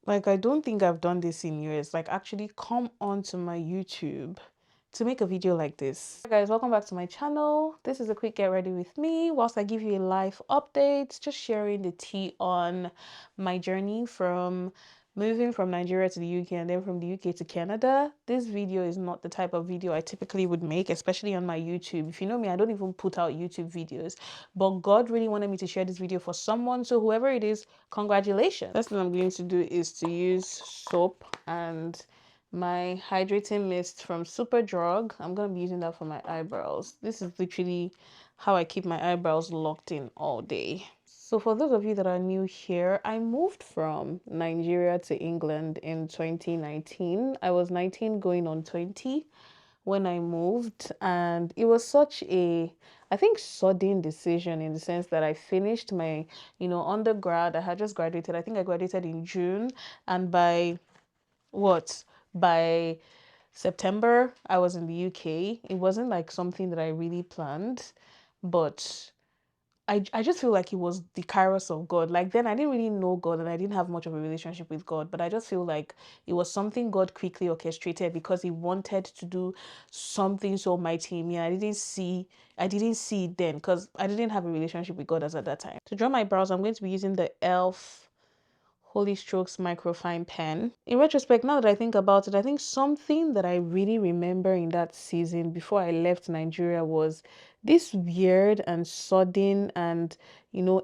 Like, I don't think I've done this in years. Like, actually come onto my YouTube to make a video like this. Hi guys, welcome back to my channel. This is a quick get ready with me whilst I give you a life update, just sharing the tea on my journey from moving from Nigeria to the UK and then from the UK to Canada. This video is not the type of video I typically would make, especially on my YouTube. If you know me, I don't even put out YouTube videos, but God really wanted me to share this video for someone. So whoever it is, congratulations. First thing I'm going to do is to use soap and my hydrating mist from Superdrug. I'm going to be using that for my eyebrows. This is literally how I keep my eyebrows locked in all day. So for those of you that are new here, I moved from Nigeria to England in 2019. I was 19 going on 20 when I moved, and it was such a, I think, sudden decision in the sense that I finished my, undergrad. I had just graduated. I think I graduated in June, and what? By September, I was in the UK. It wasn't like something that I really planned, but I just feel like it was the kairos of God. Like then I didn't really know God and I didn't have much of a relationship with God, but I just feel like it was something God quickly orchestrated because he wanted to do something so mighty in me. I didn't see it then because I didn't have a relationship with God as at that time. To draw my brows, I'm going to be using the e.l.f. Holy Strokes microfine pen. In retrospect, now that I think about it, I think something that I really remember in that season before I left Nigeria was this weird and sudden and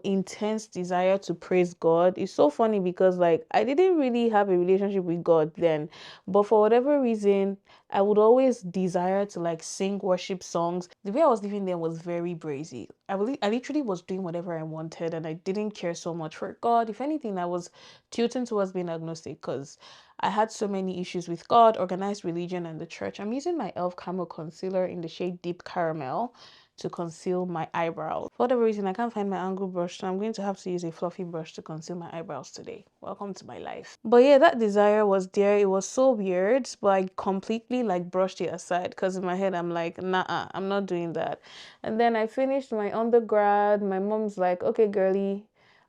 intense desire to praise God. It's so funny because like I didn't really have a relationship with God then, but for whatever reason I would always desire to like sing worship songs. The way I was living then was very brazy. I literally was doing whatever I wanted and I didn't care so much for God. If anything, I was tilting towards being agnostic because I had so many issues with God, organized religion, and the church. I'm using my e.l.f. Camo Concealer in the shade Deep Caramel to conceal my eyebrows. For whatever reason, I can't find my angle brush, so I'm going to have to use a fluffy brush to conceal my eyebrows today. Welcome to my life. But yeah, that desire was there. It was so weird, but I completely like brushed it aside because in my head, I'm like, nah, I'm not doing that. And then I finished my undergrad. My mom's like, okay, girly,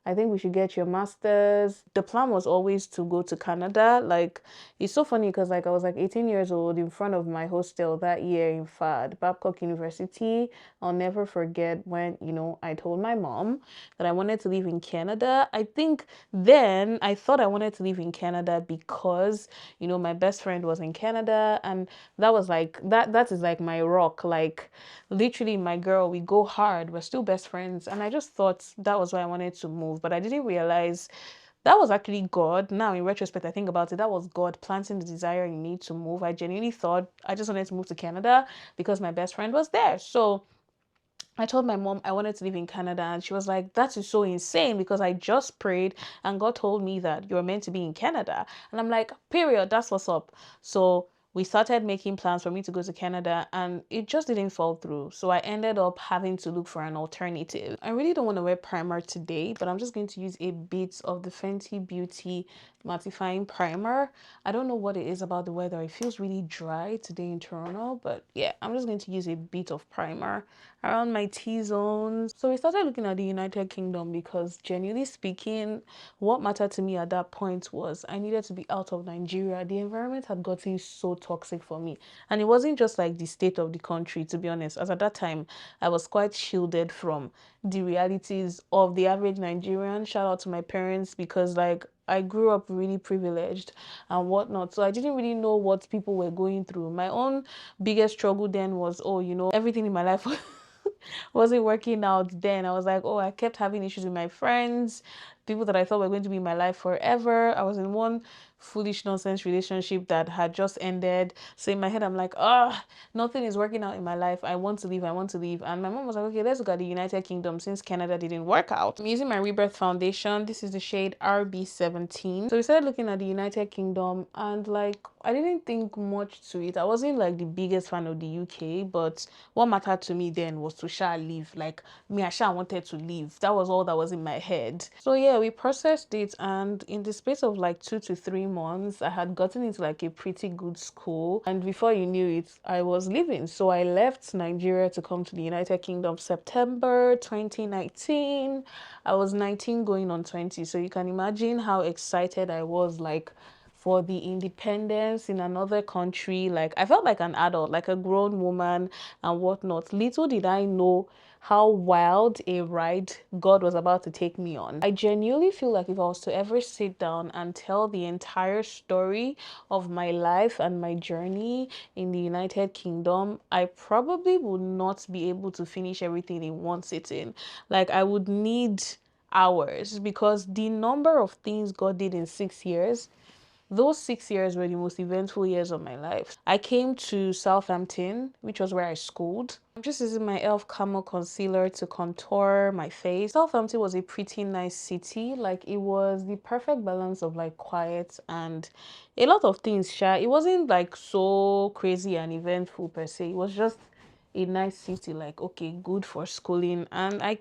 I think we should get your master's. The plan was always to go to Canada. Like, it's so funny because like I was like 18 years old in front of my hostel that year in FAD, Babcock University. I'll never forget when, I told my mom that I wanted to live in Canada. I think then I thought I wanted to live in Canada because, my best friend was in Canada and that was like, that is like my rock. Like, literally my girl, we go hard, we're still best friends, and I just thought that was why I wanted to move, but I didn't realize that was actually God. Now in retrospect I think about it, that was God planting the desire in me to move. I genuinely thought I just wanted to move to Canada because my best friend was there. So I told my mom I wanted to live in Canada and she was like, that is so insane because I just prayed and God told me that you're meant to be in Canada. And I'm like, period, that's what's up. So we started making plans for me to go to Canada and it just didn't fall through. So I ended up having to look for an alternative. I really don't want to wear primer today, but I'm just going to use a bit of the Fenty Beauty mattifying primer. I don't know what it is about the weather. It feels really dry today in Toronto, but yeah, I'm just going to use a bit of primer around my T-zones. So we started looking at the United Kingdom because genuinely speaking, what mattered to me at that point was I needed to be out of Nigeria. The environment had gotten so toxic for me. And it wasn't just like the state of the country, to be honest. As at that time, I was quite shielded from the realities of the average Nigerian. Shout out to my parents because like I grew up really privileged and whatnot. So I didn't really know what people were going through. My own biggest struggle then was, everything in my life wasn't working out then. I was like, I kept having issues with my friends, people that I thought were going to be in my life forever. I was in one foolish nonsense relationship that had just ended. So in my head, I'm like, nothing is working out in my life. I want to leave. And my mom was like, okay, let's look at the United Kingdom since Canada didn't work out. I'm using my Rebirth foundation. This is the shade RB17. So we started looking at the United Kingdom and like, I didn't think much to it. I wasn't like the biggest fan of the UK, but what mattered to me then was to leave. Like me, I wanted to leave. That was all that was in my head. So yeah, yeah, we processed it, and in the space of like 2 to 3 months, I had gotten into like a pretty good school, and before you knew it, I was leaving. So I left Nigeria to come to the United Kingdom September 2019. I was 19 going on 20, so you can imagine how excited I was, like, for the independence in another country. Like, I felt like an adult, like a grown woman and whatnot. Little did I know how wild a ride God was about to take me on. I genuinely feel like if I was to ever sit down and tell the entire story of my life and my journey in the United Kingdom, I probably would not be able to finish everything in one sitting. Like, I would need hours, because the number of things God did in 6 years, those 6 years were the most eventful years of my life. I came to Southampton, which was where I schooled. I'm just using my e.l.f. Camo Concealer to contour my face. Southampton was a pretty nice city. Like, it was the perfect balance of like quiet and a lot of things. It wasn't like so crazy and eventful per se. It was just a nice city, like, okay, good for schooling. And I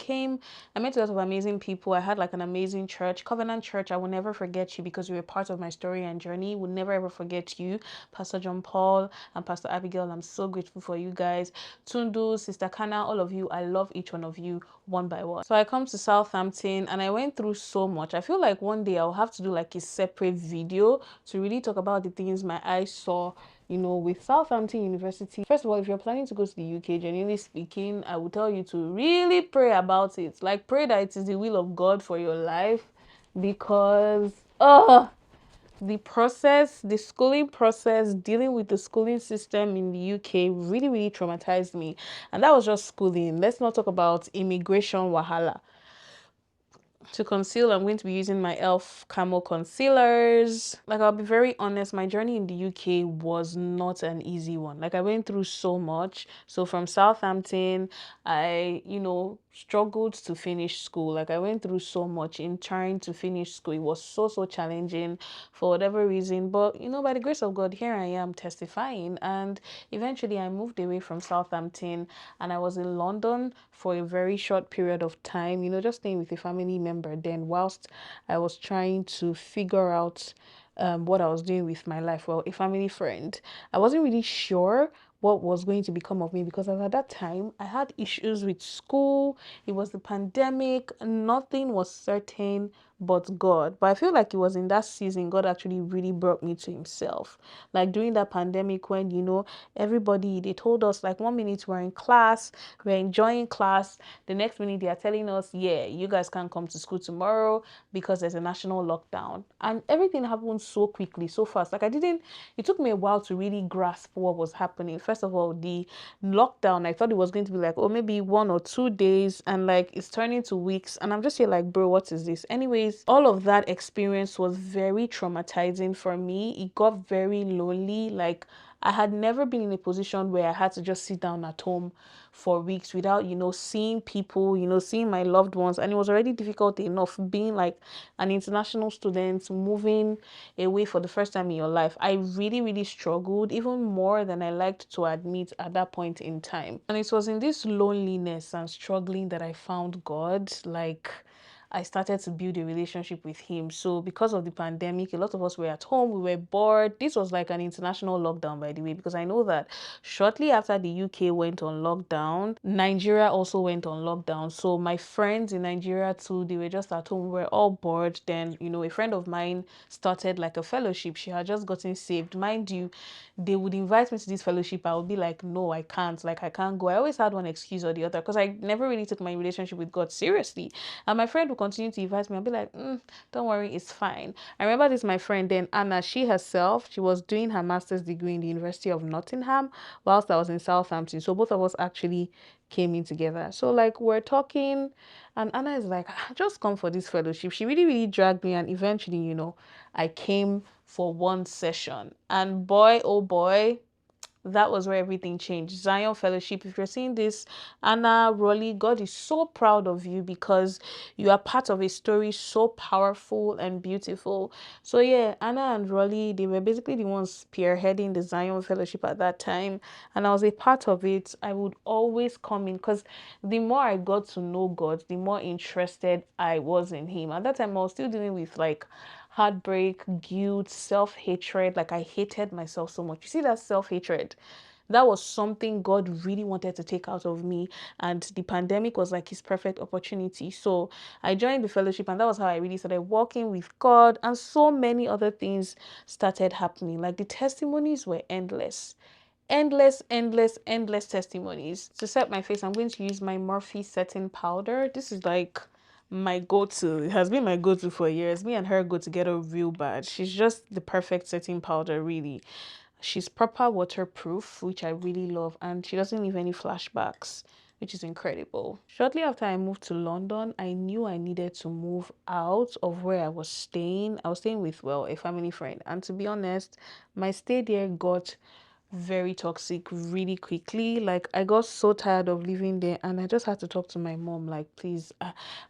met a lot of amazing people. I had like an amazing church, Covenant Church. I will never forget you, because you were part of my story and journey. Would never ever forget you, Pastor John Paul and Pastor Abigail. I'm so grateful for you guys. Tundu, Sister Kana, all of you, I love each one of you one by one. So I come to Southampton and I went through so much. I feel like one day I'll have to do like a separate video to really talk about the things my eyes saw, you know, with Southampton University. First of all, if you're planning to go to the UK, genuinely speaking, I would tell you to really pray about it. Like, pray that it is the will of God for your life, because the process, the schooling process, dealing with the schooling system in the UK really, really traumatized me. And that was just schooling. Let's not talk about immigration wahala. To conceal, I'm going to be using my e.l.f. Camo concealers. Like, I'll be very honest, my journey in the UK was not an easy one. Like, I went through so much. So from Southampton, I, struggled to finish school. Like, I went through so much in trying to finish school. It was so challenging for whatever reason. But, by the grace of God, here I am testifying. And eventually I moved away from Southampton and I was in London for a very short period of time, just staying with a family member. Then whilst I was trying to figure out what I was doing with my life, well, a family friend, I wasn't really sure what was going to become of me, because at that time I had issues with school. It was the pandemic. Nothing was certain but God. But I feel like it was in that season God actually really brought me to himself. Like, during that pandemic, when everybody, they told us, like, 1 minute we're in class, we're enjoying class, the next minute they are telling us, yeah, you guys can't come to school tomorrow because there's a national lockdown. And everything happened so quickly, so fast. Like, it took me a while to really grasp what was happening. First of all, the lockdown, I thought it was going to be like, oh, maybe 1 or 2 days, and like, it's turning to weeks. And I'm just here like, bro, what is this? Anyways, all of that experience was very traumatizing for me. It got very lonely. Like, I had never been in a position where I had to just sit down at home for weeks without, seeing people, seeing my loved ones. And it was already difficult enough being like an international student, moving away for the first time in your life. I really, really struggled, even more than I liked to admit at that point in time. And it was in this loneliness and struggling that I found God. Like, I started to build a relationship with him. So because of the pandemic, a lot of us were at home, we were bored. This was like an international lockdown, by the way, because I know that shortly after the UK went on lockdown, Nigeria also went on lockdown. So my friends in Nigeria too, they were just at home, we were all bored. Then, a friend of mine started like a fellowship. She had just gotten saved. Mind you, they would invite me to this fellowship. I would be like, no, I can't. Like, I can't go. I always had one excuse or the other, because I never really took my relationship with God seriously. And my friend would continue to invite me. I'll be like, don't worry, it's fine. I remember this, my friend then, Anna, she herself, she was doing her master's degree in the University of Nottingham whilst I was in Southampton. So both of us actually came in together. So like, we're talking, and Anna is like, just come for this fellowship. She really, really dragged me, and eventually, I came for one session. And boy, oh boy, that was where everything changed. Zion Fellowship, if you're seeing this, Anna, Rolly, God is so proud of you because you are part of a story so powerful and beautiful. So yeah, Anna and Rolly, they were basically the ones spearheading the Zion Fellowship at that time, and I was a part of it. I would always come in because the more I got to know God, the more interested I was in Him. At that time, I was still dealing with like heartbreak, guilt, self-hatred. Like I hated myself so much. You see that self-hatred? That was something God really wanted to take out of me. And the pandemic was like his perfect opportunity. So I joined the fellowship, and that was how I really started walking with God. And so many other things started happening. Like the testimonies were endless. Endless testimonies. To set my face, I'm going to use my Morphe setting powder. This is like my go-to. It has been my go-to for years. Me and her go together real bad. She's just the perfect setting powder, really. She's proper waterproof, which I really love, and she doesn't leave any flashbacks, which is incredible. Shortly after I moved to London, I knew I needed to move out of where I was staying. I was staying with, well, a family friend, and to be honest, my stay there got very toxic really quickly. Like I got so tired of living there, and I just had to talk to my mom like, please,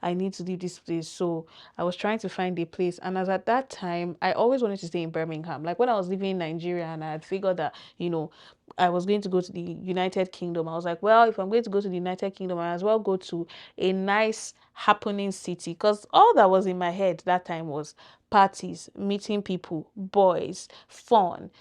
I need to leave this place. So I was trying to find a place, and as at that time I always wanted to stay in Birmingham. Like when I was living in Nigeria and I had figured that, you know, I was going to go to the United Kingdom, I was like, well, if I'm going to go to the United Kingdom, I as well go to a nice happening city, because all that was in my head that time was parties, meeting people, boys, fun.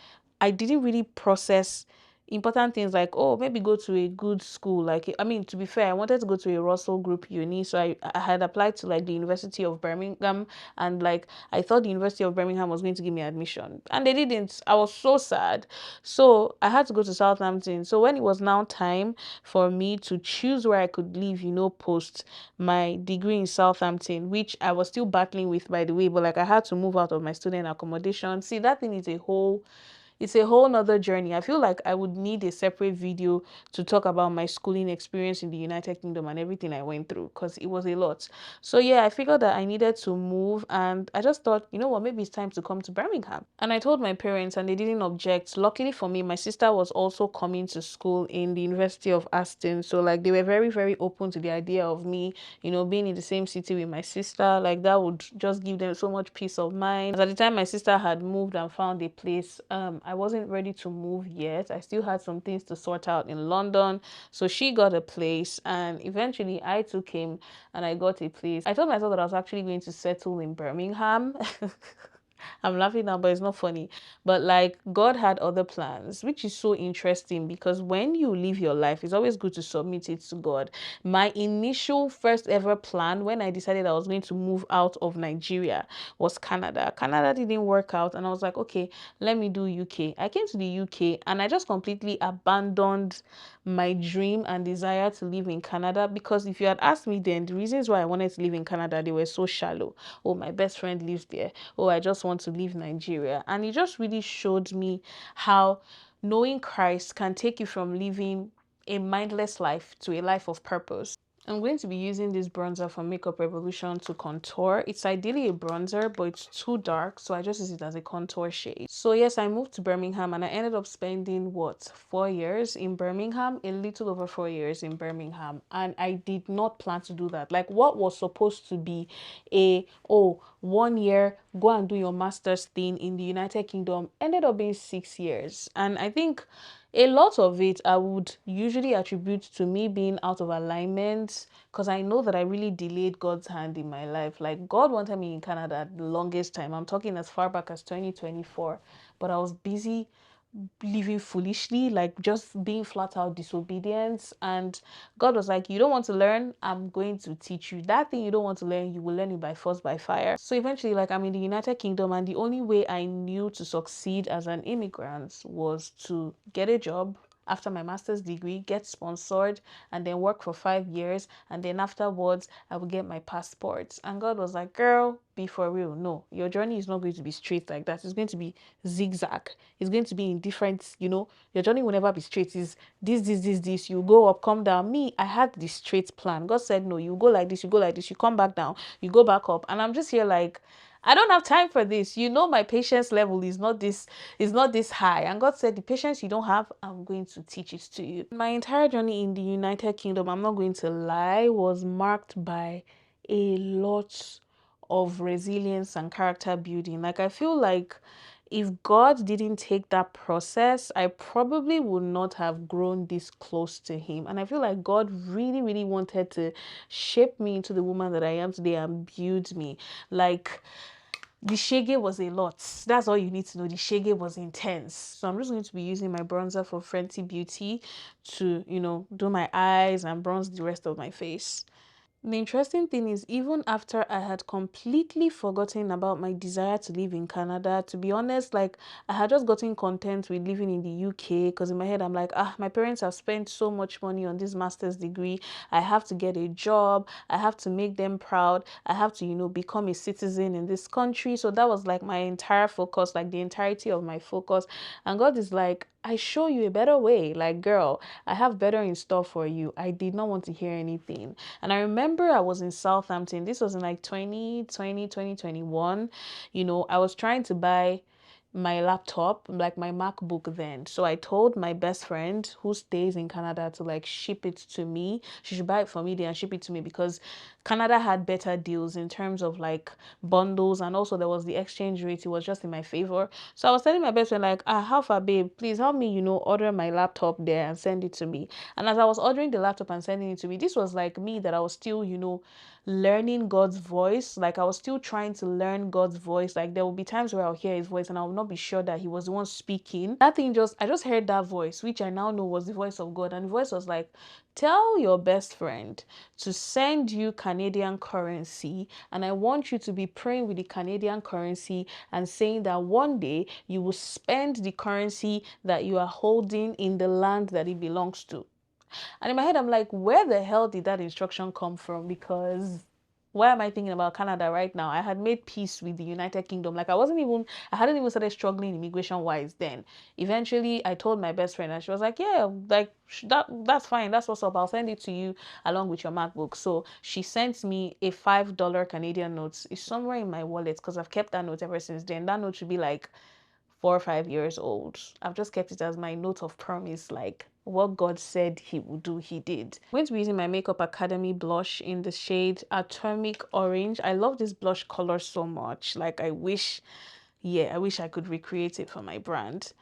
I didn't really process important things like, oh, maybe go to a good school. Like, I mean, to be fair, I wanted to go to a Russell Group uni. So I had applied to like the University of Birmingham, and like I thought the University of Birmingham was going to give me admission, and they didn't. I was so sad. So I had to go to Southampton. So when it was now time for me to choose where I could live, you know, post my degree in Southampton, which I was still battling with, by the way, but like I had to move out of my student accommodation. See, that thing is it's a whole nother journey. I feel like I would need a separate video to talk about my schooling experience in the United Kingdom and everything I went through, because it was a lot. So yeah, I figured that I needed to move, and I just thought, you know what, maybe it's time to come to Birmingham. And I told my parents, and they didn't object. Luckily for me, my sister was also coming to school in the University of Aston. So like they were very open to the idea of me, you know, being in the same city with my sister. Like that would just give them so much peace of mind. As at the time my sister had moved and found a place, I wasn't ready to move yet. I still had some things to sort out in London. So she got a place, and eventually I too came and I got a place. I told myself that I was actually going to settle in Birmingham. I'm laughing now, but it's not funny. But like God had other plans, which is so interesting, because when you live your life, it's always good to submit it to God. My initial first ever plan when I decided I was going to move out of Nigeria was Canada. Canada didn't work out, and I was like, okay, let me do UK. I came to the UK and I just completely abandoned my dream and desire to live in Canada, because if you had asked me then, the reasons why I wanted to live in Canada, they were so shallow. Oh, my best friend lives there. Oh, I just want to leave Nigeria. And it just really showed me how knowing Christ can take you from living a mindless life to a life of purpose. I'm going to be using this bronzer from Makeup Revolution to contour. It's ideally a bronzer, but it's too dark, so I just use it as a contour shade. So yes, I moved to Birmingham, and I ended up spending, what, 4 years in Birmingham? A little over 4 years in Birmingham. And I did not plan to do that. Like what was supposed to be a, oh, 1 year, go and do your master's thing in the United Kingdom, ended up being 6 years. And I think a lot of it I would usually attribute to me being out of alignment, because I know that I really delayed God's hand in my life. Like God wanted me in Canada at the longest time. I'm talking as far back as 2024, but I was busy living foolishly, like just being flat out disobedient. And God was like, you don't want to learn, I'm going to teach you. That thing you don't want to learn, you will learn it by force, by fire. So eventually, like, I'm in the United Kingdom, and the only way I knew to succeed as an immigrant was to get a job after my master's degree, get sponsored, and then work for 5 years, and then afterwards I would get my passport. And God was like, girl, be for real. No, your journey is not going to be straight like that. It's going to be zigzag. It's going to be in different, you know, your journey will never be straight. Is this. You go up, come down. Me, I had this straight plan. God said, no, you go like this, you go like this, you come back down, you go back up. And I'm just here like, I don't have time for this. You know, my patience level is not this high. And God said, the patience you don't have, I'm going to teach it to you. My entire journey in the United Kingdom, I'm not going to lie, was marked by a lot of resilience and character building. Like, I feel like if God didn't take that process, I probably would not have grown this close to Him. And I feel like God really, really wanted to shape me into the woman that I am today and build me. Like, the shege was a lot. That's all you need to know. The shege was intense. So I'm just going to be using my bronzer for Fenty Beauty to, you know, do my eyes and bronze the rest of my face. The interesting thing is, even after I had completely forgotten about my desire to live in Canada, to be honest, like, I had just gotten content with living in the UK, because in my head I'm like, my parents have spent so much money on this master's degree. I have to get a job. I have to make them proud. I have to, you know, become a citizen in this country. So that was like my entire focus, like the entirety of my focus. And God is like, I show you a better way. Like, girl, I have better in store for you. I did not want to hear anything. And I remember I was in Southampton. This was in like 2021. You know, I was trying to buy my laptop, like my MacBook then. So I told my best friend who stays in Canada to like ship it to me. She should buy it for me there and ship it to me, because Canada had better deals in terms of like bundles, and also there was the exchange rate. It was just in my favor. So I was telling my best friend like, how far, babe, please help me, you know, order my laptop there and send it to me. And as I was ordering the laptop and sending it to me, this was like me that I was still, you know, learning God's voice. Like, I was still trying to learn God's voice. Like, there will be times where I'll hear his voice and I will not be sure that he was the one speaking. That thing I just heard that voice, which I now know was the voice of God. And the voice was like, tell your best friend to send you Canadian currency, and I want you to be praying with the Canadian currency and saying that one day you will spend the currency that you are holding in the land that it belongs to. And in my head, I'm like, where the hell did that instruction come from? Because why am I thinking about Canada right now? I had made peace with the United Kingdom. Like, I hadn't even started struggling immigration wise then. Eventually, I told my best friend and she was like, yeah, like that's fine. That's what's up. I'll send it to you along with your MacBook. So she sent me a $5 Canadian note. It's somewhere in my wallet because I've kept that note ever since then. That note should be like 4 or 5 years old. I've just kept it as my note of promise, like what God said he would do, he did. I'm going to be using my Makeup Academy blush in the shade Atomic Orange. I love this blush color so much. Like, I wish I could recreate it for my brand.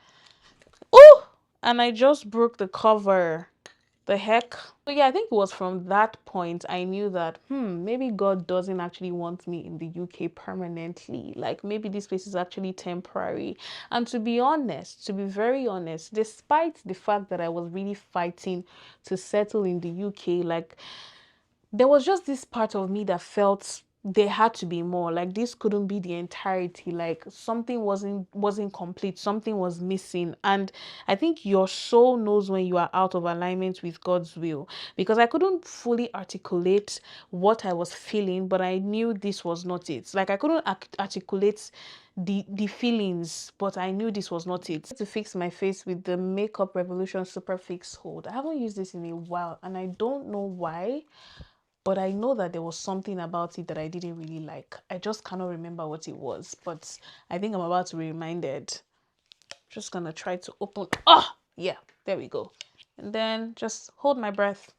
Oh, and I just broke the cover. The heck? So yeah, I think it was from that point I knew that maybe God doesn't actually want me in the UK permanently. Like, maybe this place is actually temporary. And to be honest, to be very honest, despite the fact that I was really fighting to settle in the UK, like, there was just this part of me that felt there had to be more. Like, this couldn't be the entirety. Like, something wasn't complete, something was missing. And I think your soul knows when you are out of alignment with God's will, because I couldn't fully articulate what I was feeling, but I knew this was not it. Like, I couldn't articulate the feelings, but I knew this was not it. To fix my face with the Makeup Revolution Super Fix Hold. I haven't used this in a while and I don't know why, but I know that there was something about it that I didn't really like. I just cannot remember what it was, but I think I'm about to be reminded. Just gonna try to open. Oh, yeah, there we go. And then just hold my breath.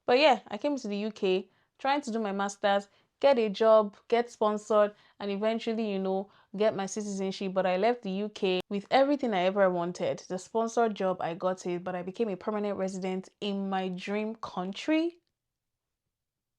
But yeah, I came to the UK trying to do my master's, get a job, get sponsored, and eventually, you know, get my citizenship. But I left the UK with everything I ever wanted. The sponsored job, I got it, but I became a permanent resident in my dream country.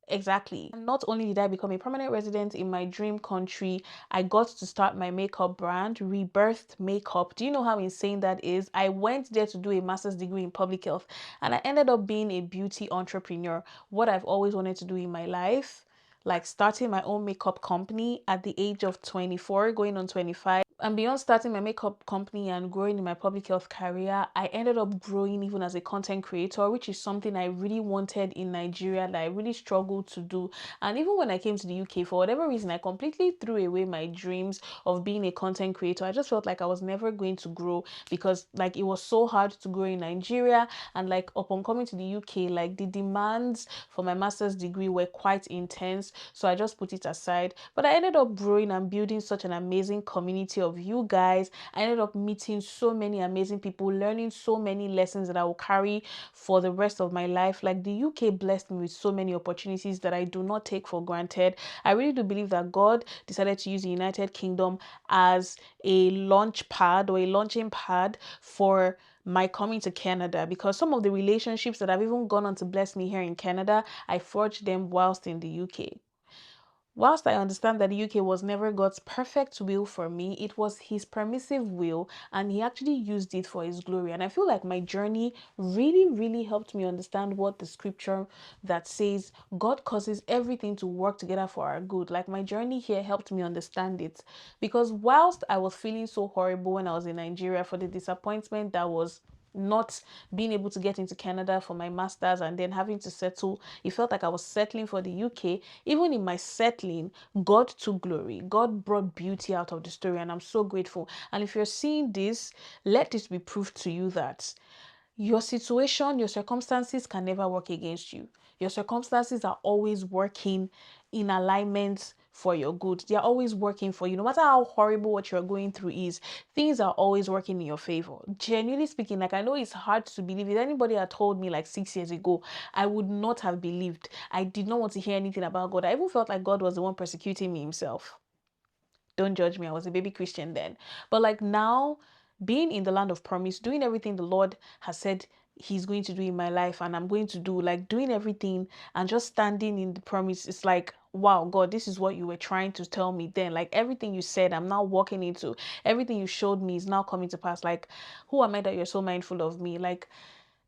Exactly. And not only did I become a permanent resident in my dream country, I got to start my makeup brand, Rebirthed Makeup. Do you know how insane that is? I went there to do a master's degree in public health and I ended up being a beauty entrepreneur, what I've always wanted to do in my life. Like, starting my own makeup company at the age of 24, going on 25. And beyond starting my makeup company and growing in my public health career, I ended up growing even as a content creator, which is something I really wanted in Nigeria that I really struggled to do. And even when I came to the UK, for whatever reason, I completely threw away my dreams of being a content creator. I just felt like I was never going to grow because like it was so hard to grow in Nigeria. And like upon coming to the UK, like the demands for my master's degree were quite intense. So I just put it aside. But I ended up growing and building such an amazing community of you guys. I ended up meeting so many amazing people, learning so many lessons that I will carry for the rest of my life. Like the UK blessed me with so many opportunities that I do not take for granted. I really do believe that God decided to use the United Kingdom as a launch pad or a launching pad for my coming to Canada, because some of the relationships that have even gone on to bless me here in Canada, I forged them whilst in the UK. Whilst I understand that the UK was never God's perfect will for me, it was his permissive will, and he actually used it for his glory. And I feel like my journey really helped me understand what the scripture that says God causes everything to work together for our good. Like my journey here helped me understand it, because whilst I was feeling so horrible when I was in Nigeria for the disappointment that was not being able to get into Canada for my master's and then having to settle, it felt like I was settling for the UK. Even in my settling, God took glory. God brought beauty out of the story, and I'm so grateful. And if you're seeing this, let this be proof to you that your situation, your circumstances can never work against you. Your circumstances are always working in alignment for your good. They are always working for you. No matter how horrible what you're going through is, things are always working in your favor. Genuinely speaking, like I know it's hard to believe. If anybody had told me like 6 years ago, I would not have believed. I did not want to hear anything about God. I even felt like God was the one persecuting me himself. Don't judge me. I was a baby Christian then. But like now, being in the land of promise, doing everything the Lord has said he's going to do in my life and I'm going to do, like doing everything and just standing in the promise, it's like, wow, God, this is what you were trying to tell me then. Like everything you said, I'm now walking into. Everything you showed me is now coming to pass. Like, who am I that you're so mindful of me? Like,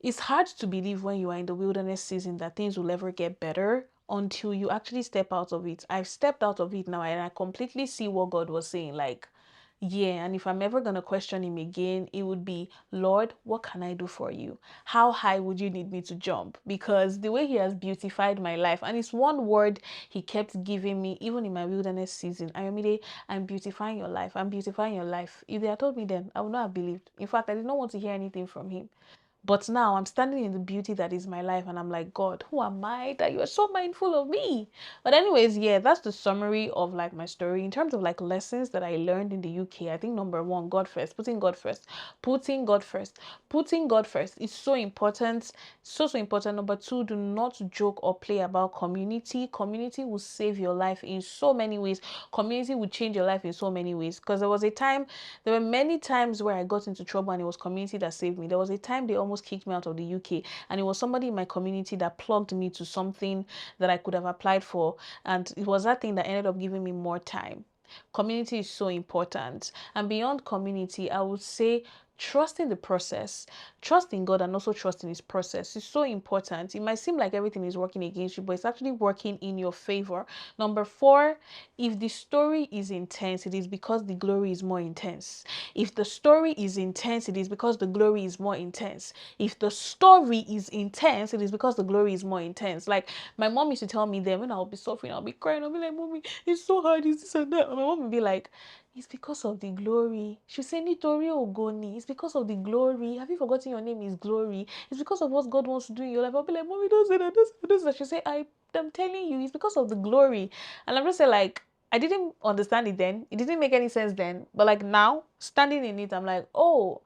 it's hard to believe when you are in the wilderness season that things will ever get better until you actually step out of it. I've stepped out of it now and I completely see what God was saying. Like, yeah, and if I'm ever going to question him again, it would be, Lord, what can I do for you? How high would you need me to jump? Because the way he has beautified my life, and it's one word he kept giving me, even in my wilderness season, Ayomide, I'm beautifying your life. I'm beautifying your life. If they had told me then, I would not have believed. In fact, I did not want to hear anything from him. But now I'm standing in the beauty that is my life and I'm like, God, who am I that you are so mindful of me? But anyways, yeah, that's the summary of like my story. In terms of like lessons that I learned in the UK, I think number one, God first, putting God first, putting God first, putting God first is so important. So important. Number two, do not joke or play about community. Community will save your life in so many ways. Community will change your life in so many ways. Because there were many times where I got into trouble and it was community that saved me. There was a time they almost kicked me out of the UK and it was somebody in my community that plugged me to something that I could have applied for. And it was that thing that ended up giving me more time. Community is so important. And beyond community, I would say trust in the process, trust in God, and also trust in his process is so important. It might seem like everything is working against you, but it's actually working in your favor. Number four, if the story is intense, it is because the glory is more intense. If the story is intense, it is because the glory is more intense. If the story is intense, it is because the glory is more intense. Like my mom used to tell me then when I'll be suffering, I'll be crying, I'll be like, Mommy, it's so hard, it's this and that. And my mom would be like, it's because of the glory. She say, Nitori Ogoni. It's because of the glory. Have you forgotten your name is Glory? It's because of what God wants to do in your life. I'll be like, Mommy, don't say that, don't say that, don't say that. She say, I'm telling you, it's because of the glory. And I'm just saying, like, I didn't understand it then. It didn't make any sense then. But like now, standing in it, I'm like, oh,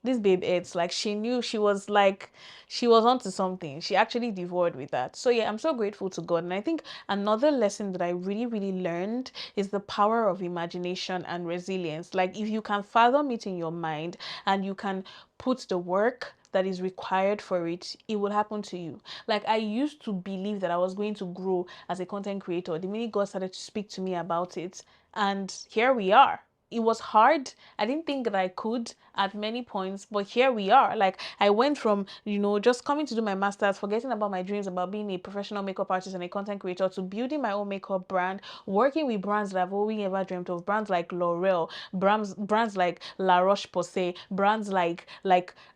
this babe, it's like she knew she was onto something. She actually devoured with that. So yeah, I'm so grateful to God. And I think another lesson that I really learned is the power of imagination and resilience. Like if you can fathom it in your mind and you can put the work that is required for it, it will happen to you. Like I used to believe that I was going to grow as a content creator the minute God started to speak to me about it, and here we are. it was hard. I didn't think that I could at many points, but here we are. Like, I went from, you know, just coming to do my master's, forgetting about my dreams about being a professional makeup artist and a content creator, to building my own makeup brand, working with brands that I've always ever dreamt of, brands like L'Oreal, brands like La Roche-Posay, brands like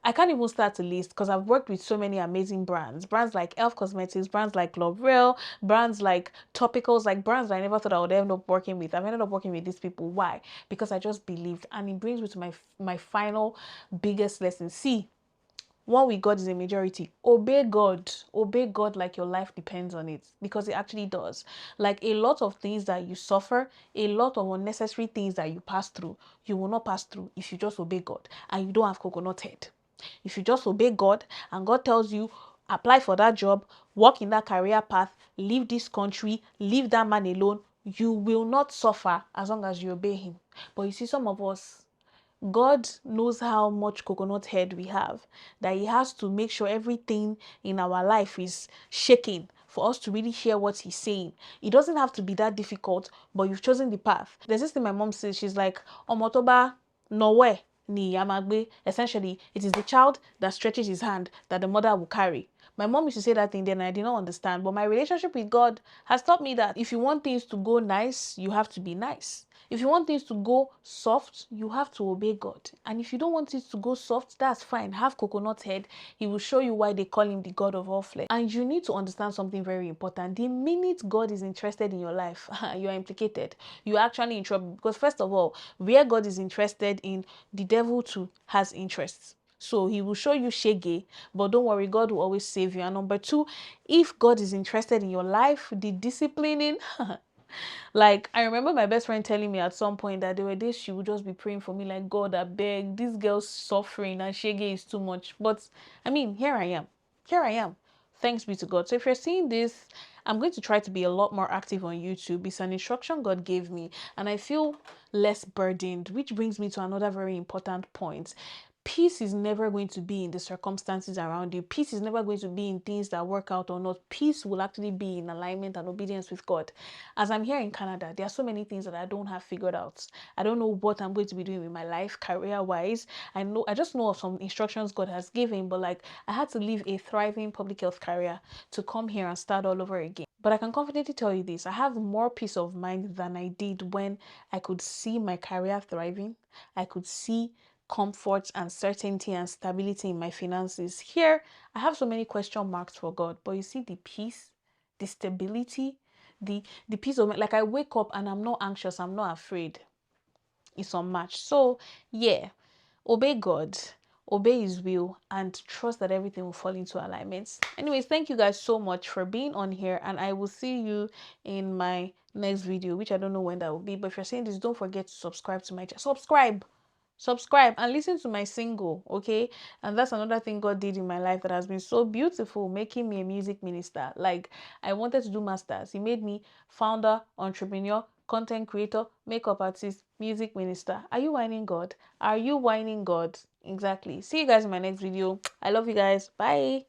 I can't even start a list because I've worked with so many amazing brands like Elf Cosmetics, brands like L'Oreal, brands like Topicals, like brands that I never thought I would end up working with. I've ended up working with these people. Why? Because I just believed. And it brings me to my final biggest lesson. See, one with God is a majority. Obey God. Obey God like your life depends on it, because it actually does. Like, a lot of things that you suffer, a lot of unnecessary things that you pass through, you will not pass through if you just obey God and you don't have coconut head. If you just obey God and God tells you, apply for that job, work in that career path, leave this country, leave that man alone, you will not suffer as long as you obey him. But you see, some of us, God knows how much coconut head we have, that he has to make sure everything in our life is shaking for us to really hear what he's saying. It doesn't have to be that difficult, but you've chosen the path. There's this thing my mom says. She's like, Omotoba nowhere ni yamagbe. Essentially, it is the child that stretches his hand that the mother will carry. My mom used to say that thing then, and I did not understand. But my relationship with God has taught me that if you want things to go nice, you have to be nice. If you want things to go soft, you have to obey God. And if you don't want it to go soft, that's fine. Have coconut head. He will show you why they call him the God of all flesh. And you need to understand something very important. The minute God is interested in your life, you are implicated. You're actually in trouble. Because first of all, where God is interested in, the devil too has interests. So he will show you shege, but don't worry, God will always save you. And number two, if God is interested in your life, the disciplining, like, I remember my best friend telling me at some point that there were days she would just be praying for me, like, God, I beg, this girl's suffering and shege is too much. But I mean, here I am. Here I am. Thanks be to God. So if you're seeing this, I'm going to try to be a lot more active on YouTube. It's an instruction God gave me, and I feel less burdened, which brings me to another very important point. Peace is never going to be in the circumstances around you. Peace is never going to be in things that work out or not. Peace will actually be in alignment and obedience with God. As I'm here in Canada, there are so many things that I don't have figured out. I don't know what I'm going to be doing with my life, career-wise. I just know of some instructions God has given, but like, I had to leave a thriving public health career to come here and start all over again. But I can confidently tell you this, I have more peace of mind than I did when I could see my career thriving. I could see comfort and certainty and stability in my finances. Here, I have so many question marks for God, but you see the peace, the stability, the peace of mind. Like, I wake up and I'm not anxious, I'm not afraid. It's unmatched. So yeah, obey God, obey his will, and trust that everything will fall into alignment. Anyways, thank you guys so much for being on here, and I will see you in my next video, which I don't know when that will be. But if you're saying this, don't forget to subscribe to my channel. Subscribe and listen to my single, okay? And that's another thing God did in my life that has been so beautiful, making me a music minister. Like, I wanted to do masters. He made me founder, entrepreneur, content creator, makeup artist, music minister. Are you whining God? Are you whining God? Exactly. See you guys in my next video. I love you guys. Bye.